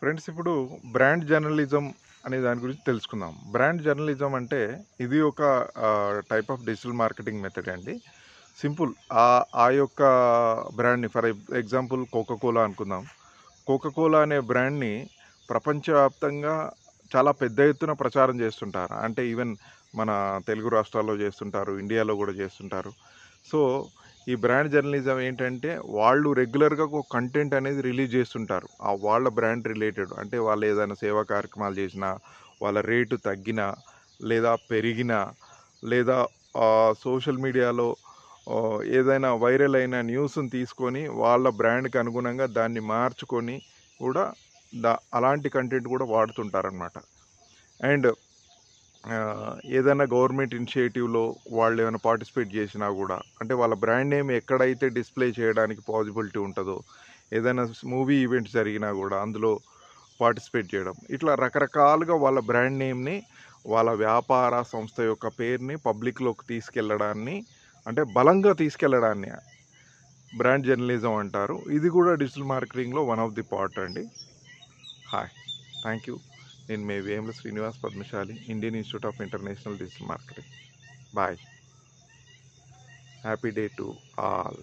Friends, ఇప్పుడు brand journalism అనే దాని గురించి తెలుసుకుందాం. బ్రాండ్ జర్నలిజం అంటే ఇది ఒక type of digital marketing method అండి. సింపుల్. ఆ యొక్క బ్రాండ్ని ఫర్ ఎగ్జాంపుల్ కోకా కోలా అనుకుందాం. కోకా కోలా అనే బ్రాండ్ని ప్రపంచవ్యాప్తంగా చాలా పెద్ద ఎత్తున ప్రచారం చేస్తుంటారు. అంటే ఈవెన్ మన తెలుగు రాష్ట్రాల్లో చేస్తుంటారు, ఇండియాలో కూడా చేస్తుంటారు. సో ఈ బ్రాండ్ జర్నలిజం ఏంటంటే వాళ్ళు రెగ్యులర్గా ఒక కంటెంట్ అనేది రిలీజ్ చేస్తుంటారు. ఆ వాళ్ళ బ్రాండ్ రిలేటెడ్, అంటే వాళ్ళు ఏదైనా సేవా కార్యక్రమాలు చేసినా, వాళ్ళ రేటు తగ్గినా లేదా పెరిగినా, లేదా సోషల్ మీడియాలో ఏదైనా వైరల్ అయిన న్యూస్ని తీసుకొని వాళ్ళ బ్రాండ్కి అనుగుణంగా దాన్ని మార్చుకొని కూడా అలాంటి కంటెంట్ కూడా వాడుతుంటారనమాట. అండ్ ఏదైనా గవర్నమెంట్ ఇనిషియేటివ్లో వాళ్ళు ఏమైనా పార్టిసిపేట్ చేసినా కూడా, అంటే వాళ్ళ బ్రాండ్ నేమ్ ఎక్కడైతే డిస్ప్లే చేయడానికి పాసిబిలిటీ ఉంటుందో, ఏదైనా మూవీ ఈవెంట్స్ జరిగినా కూడా అందులో పార్టిసిపేట్ చేయడం, ఇట్లా రకరకాలుగా వాళ్ళ బ్రాండ్ నేమ్ని, వాళ్ళ వ్యాపార సంస్థ యొక్క పేరుని పబ్లిక్లోకి తీసుకెళ్ళడాన్ని, అంటే బలంగా తీసుకెళ్ళడాన్ని బ్రాండ్ జర్నలిజం అంటారు. ఇది కూడా డిజిటల్ మార్కెటింగ్లో వన్ ఆఫ్ ది పార్ట్ అండి. Hi, thank you. నేను మీ Vemula Srinivas Padmashali, Indian Institute of International Digital Marketing. Bye. Happy day to all.